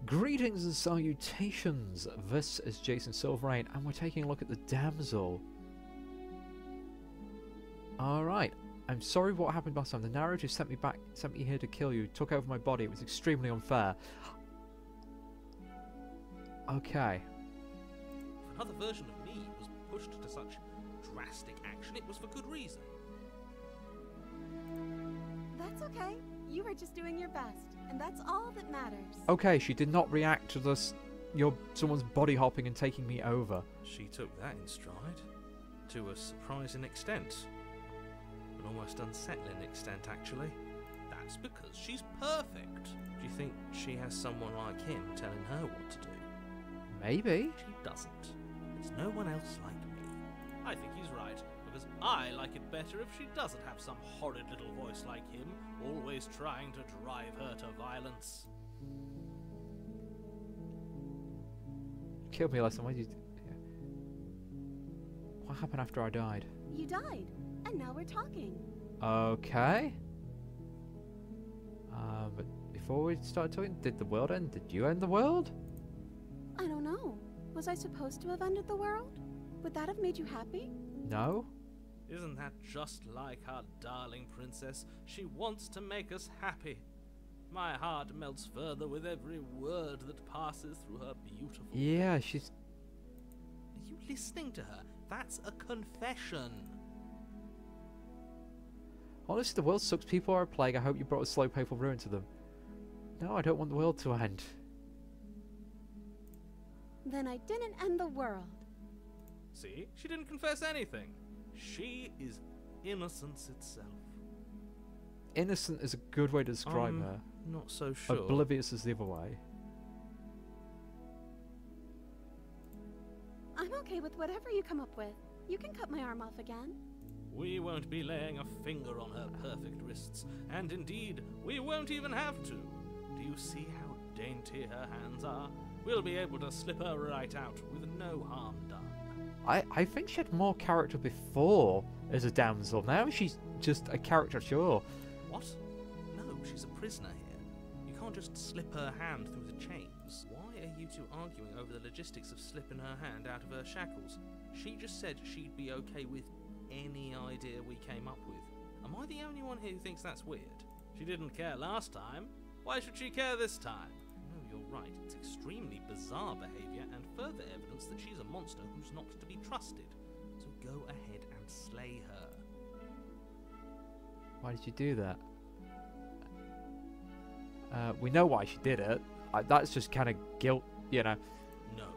Greetings and salutations. This is Jason Silverain, and we're taking a look at the damsel. Alright, I'm sorry what happened last time. The narrator sent me here to kill you, took over my body. It was extremely unfair. Okay. If another version of me was pushed to such drastic action, it was for good reason. That's okay. You were just doing your best, and that's all that matters. Okay, she did not react to this, someone's body hopping and taking me over. She took that in stride, to a surprising extent. An almost unsettling extent, actually. That's because she's perfect. Do you think she has someone like him telling her what to do? Maybe. She doesn't. There's no one else like me. I think he's right, because I like it better if she doesn't have some horrid little voice like him, always trying to drive her to violence. Killed me last time. Why did you... Yeah. What happened after I died? You died, and now we're talking. Okay. But before we started talking, did the world end? Did you end the world? I don't know. Was I supposed to have ended the world? Would that have made you happy? No. Isn't that just like our darling princess? She wants to make us happy. My heart melts further with every word that passes through her beautiful Yeah, lips. she's... Are you listening to her? That's a confession. Honestly, the world sucks. People are a plague. I hope you brought a slow, painful ruin to them. No, I don't want the world to end. Then I didn't end the world. See? She didn't confess anything. She is innocence itself. Innocent is a good way to describe her. Not so sure. Oblivious is the other way. I'm okay with whatever you come up with. You can cut my arm off again. We won't be laying a finger on her perfect wrists, and indeed, we won't even have to. Do you see how dainty her hands are? We'll be able to slip her right out with no harm done. I think she had more character before as a damsel. Now she's just a caricature. What? No, she's a prisoner here. You can't just slip her hand through the chains. Why are you two arguing over the logistics of slipping her hand out of her shackles? She just said she'd be okay with any idea we came up with. Am I the only one here who thinks that's weird? She didn't care last time. Why should she care this time? No, you're right. It's extremely bizarre behaviour and further evidence that she's a monster who's not to be trusted. So go ahead and slay her. Why did you do that? We know why she did it. That's just kind of guilt, you know. No,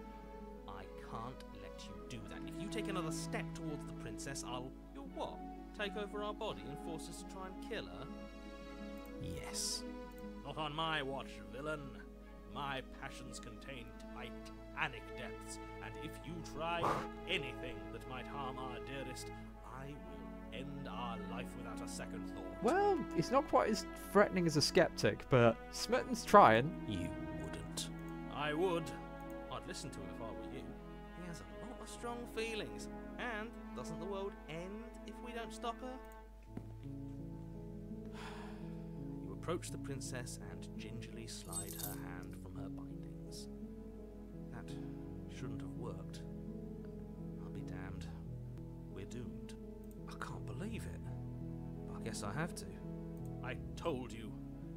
I can't let you do that. If you take another step towards the princess, You'll what? Take over our body and force us to try and kill her? Yes. Not on my watch, villain. My passions contain titanic depths, and if you try anything that might harm our dearest, I will end our life without a second thought. Well, it's not quite as threatening as a skeptic, but Smitten's trying. You wouldn't. I would. I'd listen to him if I were you. He has a lot of strong feelings, and doesn't the world end if we don't stop her? You approach the princess and gingerly slide her hand from her bindings. That shouldn't have worked. I'll be damned. We're doomed. I can't believe it. But I guess I have to. I told you,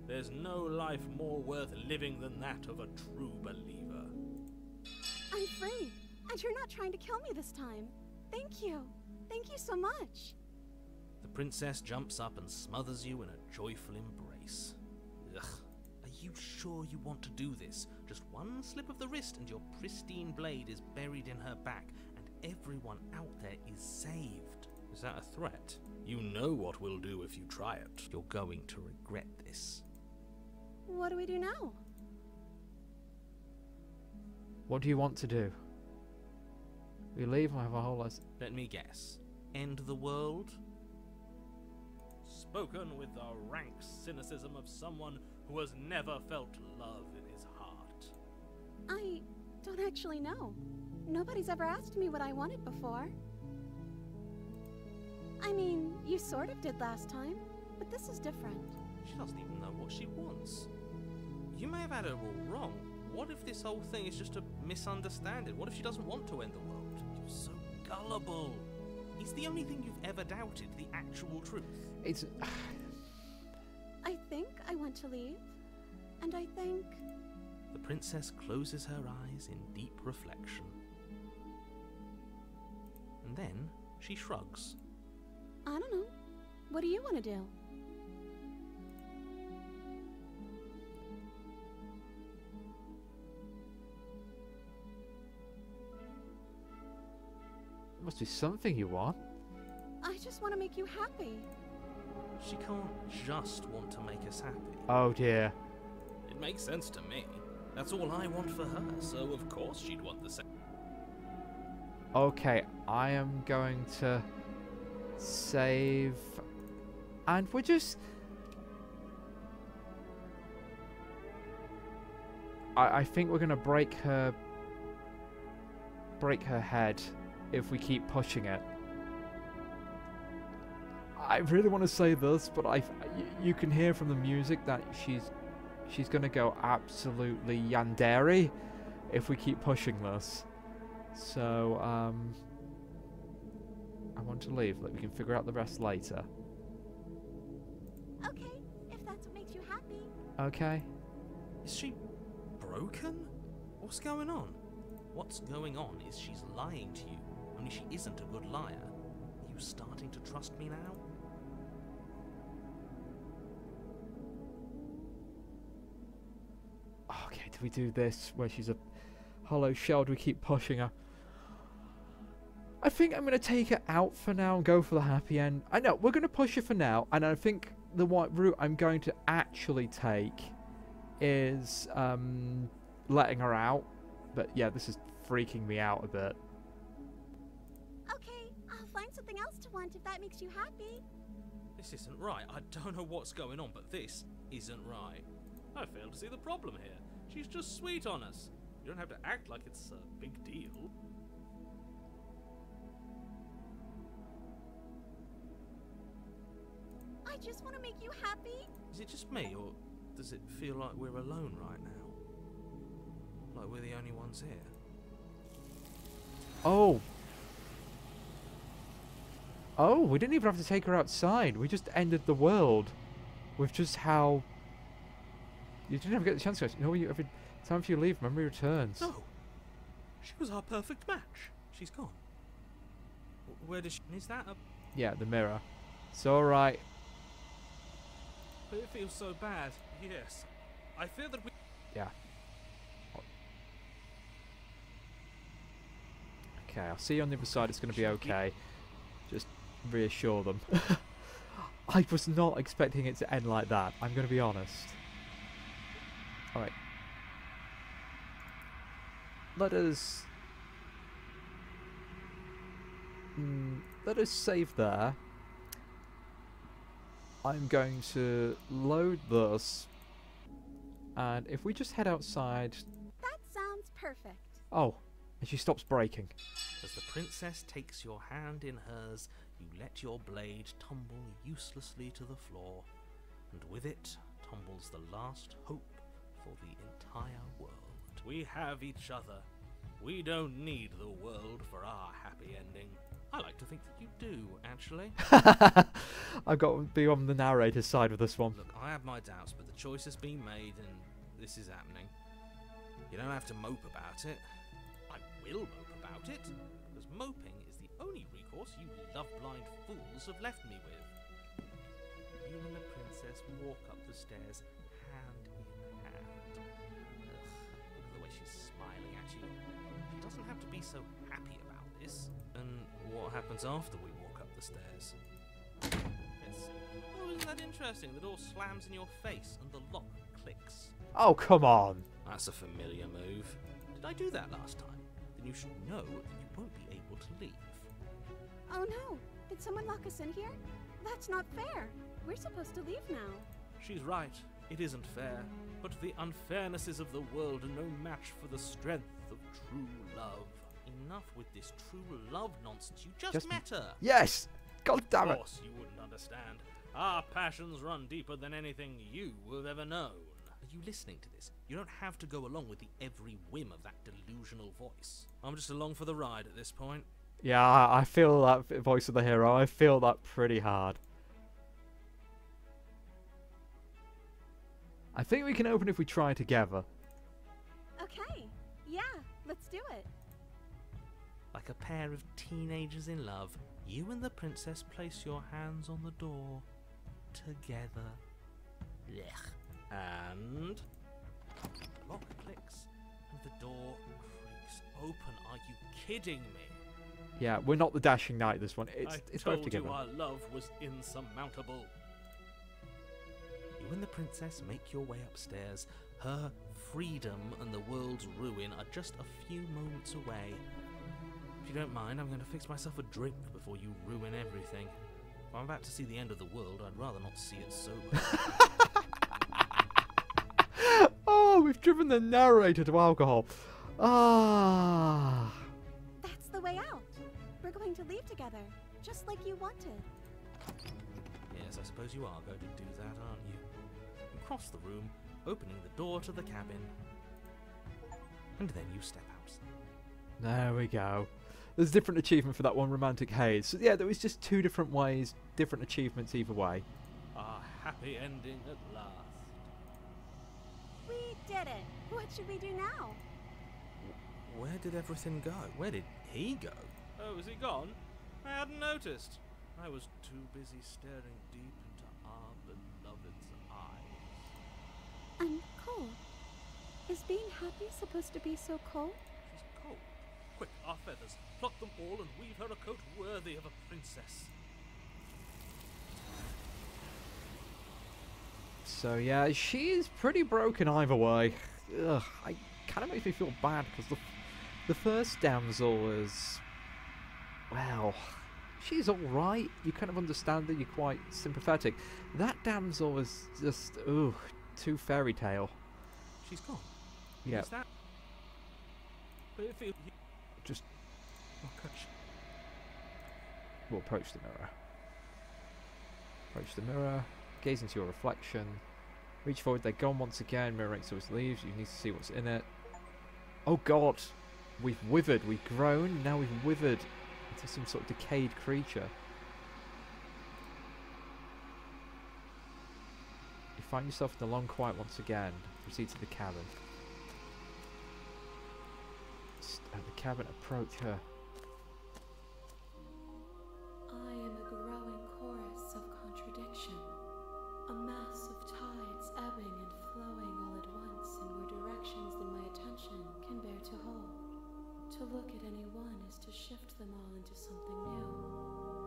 there's no life more worth living than that of a true believer. I'm free, and you're not trying to kill me this time. Thank you. Thank you so much. The princess jumps up and smothers you in a joyful embrace. Ugh. Are you sure you want to do this? Just one slip of the wrist and your pristine blade is buried in her back, and everyone out there is saved. Is that a threat? You know what we'll do if you try it. You're going to regret this. What do we do now? What do you want to do? We leave and have a whole lot. Let me guess. End the world? Spoken with the rank cynicism of someone who has never felt love in his heart. I don't actually know. Nobody's ever asked me what I wanted before. I mean, you sort of did last time, but this is different. She doesn't even know what she wants. You may have had her all wrong. What if this whole thing is just a misunderstanding? What if she doesn't want to end the world? You're so gullible. It's the only thing you've ever doubted, the actual truth. It's... I think I want to leave. And I think... The princess closes her eyes in deep reflection. And then she shrugs. I don't know. What do you want to do? Must be something you want. I just want to make you happy. She can't just want to make us happy. Oh dear. It makes sense to me. That's all I want for her, so of course she'd want the same. Okay, I am going to save, and we're just... I think we're gonna break her head if we keep pushing it. I really want to say this, but you can hear from the music that she's gonna go absolutely yandere if we keep pushing this. So, I want to leave. Like, we can figure out the rest later. Okay, if that's what makes you happy. Okay. Is she broken? What's going on? What's going on is she's lying to you, only she isn't a good liar. Are you starting to trust me now? Okay, do we do this where she's a hollow shell? Do we keep pushing her? I think I'm going to take her out for now and go for the happy end. I know, we're going to push her for now, and I think the white route I'm going to actually take is letting her out. But yeah, this is freaking me out a bit. Okay, I'll find something else to want if that makes you happy. This isn't right. I don't know what's going on, but this isn't right. I fail to see the problem here. She's just sweet on us. You don't have to act like it's a big deal. I just want to make you happy. Is it just me, or does it feel like we're alone right now? Like we're the only ones here? Oh. Oh, we didn't even have to take her outside. We just ended the world with just how... You didn't ever get the chance to... You know, every time you leave, memory returns. No. She was our perfect match. She's gone. Where does she... Is that a... Yeah, the mirror. It's alright. But it feels so bad. Yes. I fear that we... Yeah. Okay, I'll see you on the other side. It's going to be okay. Just reassure them. I was not expecting it to end like that. I'm going to be honest. Alright. Let us save there. I'm going to load this, and if we just head outside... That sounds perfect. Oh, and she stops breaking. As the princess takes your hand in hers, you let your blade tumble uselessly to the floor, and with it tumbles the last hope for the entire world. We have each other. We don't need the world for our happy ending. I like to think that you do, actually. I've got to be on the narrator's side with this one. Look, I have my doubts, but the choice has been made, and this is happening. You don't have to mope about it. I will mope about it, because moping is the only recourse you love-blind fools have left me with. You and the princess walk up the stairs, hand in hand. Ugh, look at the way she's smiling at you. She doesn't have to be so happy about this. And what happens after we walk up the stairs? Yes. Oh, isn't that interesting? The door slams in your face and the lock clicks. Oh, come on. That's a familiar move. Did I do that last time? Then you should know that you won't be able to leave. Oh no, did someone lock us in here? That's not fair. We're supposed to leave now. She's right. It isn't fair. But the unfairnesses of the world are no match for the strength of true love. Enough with this true love nonsense. You just met her. Yes! God damn it. Of course you wouldn't understand. Our passions run deeper than anything you have ever known. Are you listening to this? You don't have to go along with the every whim of that delusional voice. I'm just along for the ride at this point. Yeah, I feel that voice of the hero. I feel that pretty hard. I think we can open if we try together. Okay, yeah, let's do it. Like a pair of teenagers in love, you and the princess place your hands on the door together. Blech. And the lock clicks and the door creaks open. Are you kidding me? Yeah, we're not the dashing knight this one. It's both told together. you our love was insurmountable. You and the princess make your way upstairs. Her freedom and the world's ruin are just a few moments away. If you don't mind, I'm going to fix myself a drink before you ruin everything. If I'm about to see the end of the world, I'd rather not see it sober. Oh, we've driven the narrator to alcohol. Ah. That's the way out. We're going to leave together, just like you wanted. Yes, I suppose you are going to do that, aren't you? You cross the room, opening the door to the cabin. And then you step out. There we go. There's a different achievement for that one, romantic haze. So yeah, there was just two different ways, different achievements either way. A happy ending at last. We did it. What should we do now? Where did everything go? Where did he go? Oh, is he gone? I hadn't noticed. I was too busy staring deep into our beloved's eyes. I'm cold. Is being happy supposed to be so cold? She's cold. Quick, our feathers. Pluck them all and weave her a coat worthy of a princess. So yeah, she is pretty broken either way. Ugh, I kind of makes me feel bad because the first damsel was, well, she's all right. You kind of understand that, you're quite sympathetic. That damsel was just, ooh, too fairy tale. She's gone. Yeah. Is that? But if it, Just oh gosh. we'll approach the mirror. Approach the mirror. Gaze into your reflection. Reach forward, they're gone once again. Mirror makes always leaves. You need to see what's in it. Oh god! We've withered, we've grown, now we've withered into some sort of decayed creature. You find yourself in the long quiet once again. Proceed to the cabin. At the cabin, approach her. I am a growing chorus of contradiction, a mass of tides ebbing and flowing all at once in more directions than my attention can bear to hold. To look at any one is to shift them all into something new,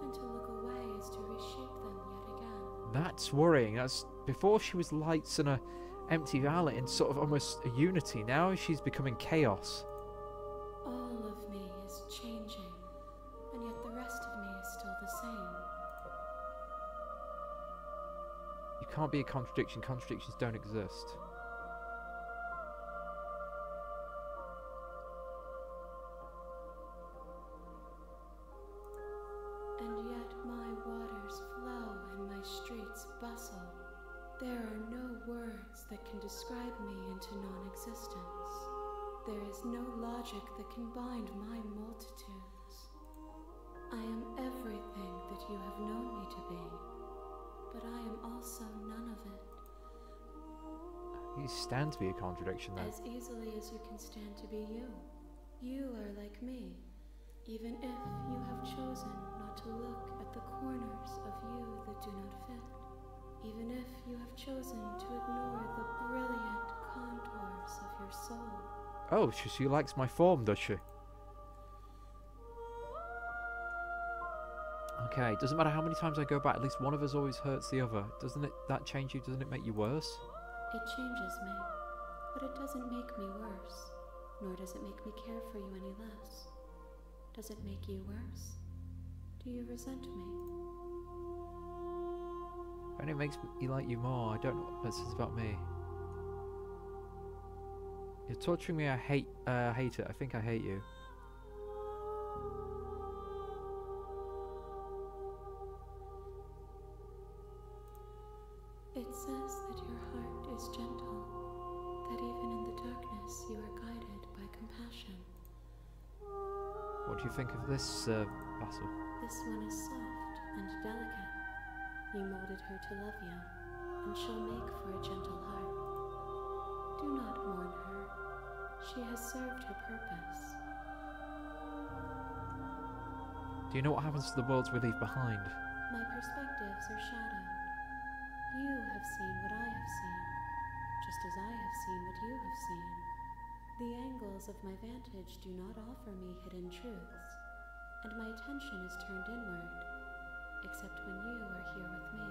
and to look away is to reshape them yet again. That's worrying. That's before she was lights and a empty valley and sort of almost a unity. Now she's becoming chaos. All of me is changing, and yet the rest of me is still the same. You can't be a contradiction. Contradictions don't exist. And yet my waters flow and my streets bustle. There are no words that can describe me into non-existence. There is no logic that can bind my multitudes. I am everything that you have known me to be, but I am also none of it. You stand to be a contradiction then. As easily as you can stand to be you. You are like me, even if you have chosen not to look at the corners of you that do not fit. Even if you have chosen to ignore the brilliant contours of your soul. Oh, she likes my form, does she? Okay, doesn't matter how many times I go back, at least one of us always hurts the other. Doesn't it, that change you? Doesn't it make you worse? It changes me, but it doesn't make me worse, nor does it make me care for you any less. Does it make you worse? Do you resent me? And it makes me like you more. I don't know what this is about me. You're torturing me. I hate it. I think I hate you. It says that your heart is gentle. do you think of this battle? This one is soft and delicate. You molded her to love you, and she'll make for a gentle heart. Do not mourn her. She has served her purpose. Do you know what happens to the worlds we leave behind? My perspectives are shadowed. You have seen what I have seen, just as I have seen what you have seen. The angles of my vantage do not offer me hidden truths, and my attention is turned inward, except when you are here with me.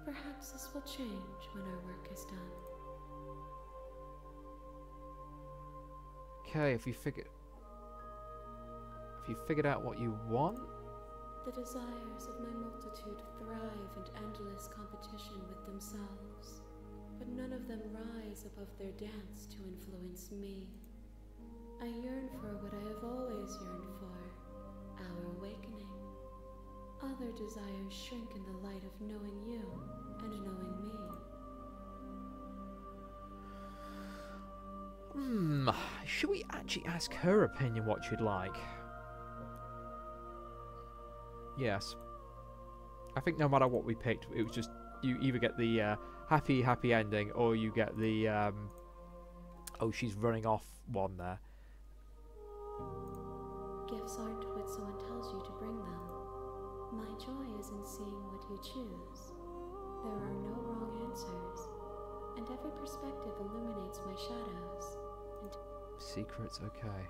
Perhaps this will change when our work is done. Okay, have you figured out what you want? The desires of my multitude thrive in endless competition with themselves, but none of them rise above their dance to influence me. I yearn for what I have always yearned for, our awakening. Other desires shrink in the light of knowing you and knowing me. Should we actually ask her opinion what she'd like? Yes. I think no matter what we picked, it was just, you either get the happy ending, or you get the, oh, she's running off one there. Gifts aren't what someone tells you to bring them. My joy is in seeing what you choose. There are no wrong answers, and every perspective illuminates my shadows. Secrets, okay.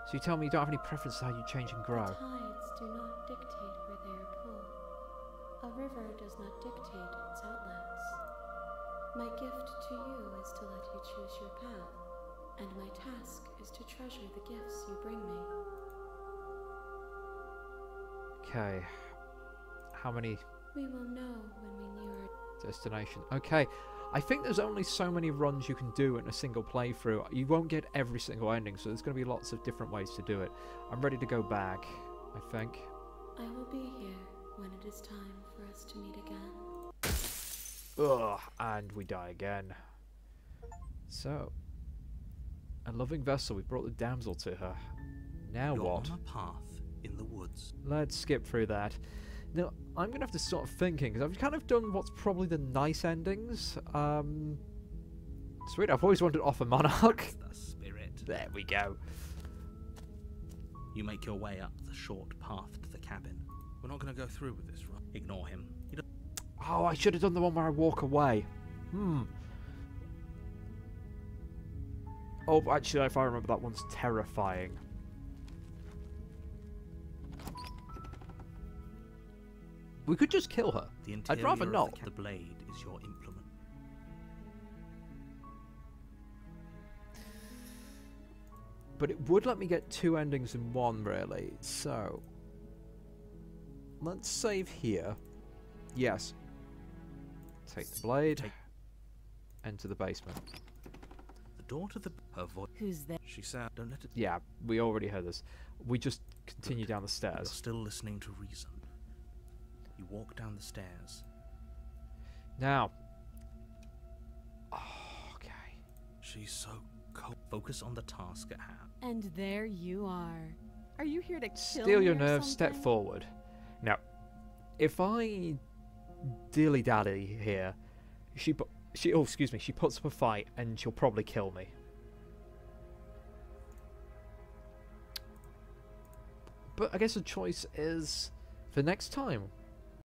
So you tell me you don't have any preference to how you change and grow? The tides do not dictate where they are pulled. A river does not dictate its outlets. My gift to you is to let you choose your path, and my task is to treasure the gifts you bring me. Okay. How many? We will know when we near our Destination. Okay. I think there's only so many runs you can do in a single playthrough. You won't get every single ending, so there's going to be lots of different ways to do it. I'm ready to go back, I think. I will be here when it is time for us to meet again. Ugh, and we die again. So, a loving vessel. We brought the damsel to her. Now You're what? on a path in the woods. Let's skip through that. Now, I'm going to have to start thinking, because I've kind of done what's probably the nice endings. Sweet, I've always wanted to offer Monarch. That's the spirit. There we go. You make your way up the short path to the cabin. We're not going to go through with this, right? Ignore him. He doesn't. Oh, I should have done the one where I walk away. Oh, actually, if I remember, that one's terrifying. We could just kill her. The I'd rather interior of not. the blade is your implement. But it would let me get 2 endings in one, really. So, let's save here. Yes. Take the blade. Enter the basement. The door to the... Her voice... Who's there? She said, don't let it... Yeah, we already heard this. We just continue Look, down the You're stairs. still listening to reason. You walk down the stairs. Now. Oh, okay. She's so cold. Focus on the task at hand. And there you are. Are you here to kill Steal me your or nerves, step something? forward. Now, if I dilly-dally here, she puts up a fight and she'll probably kill me. But I guess the choice is for next time.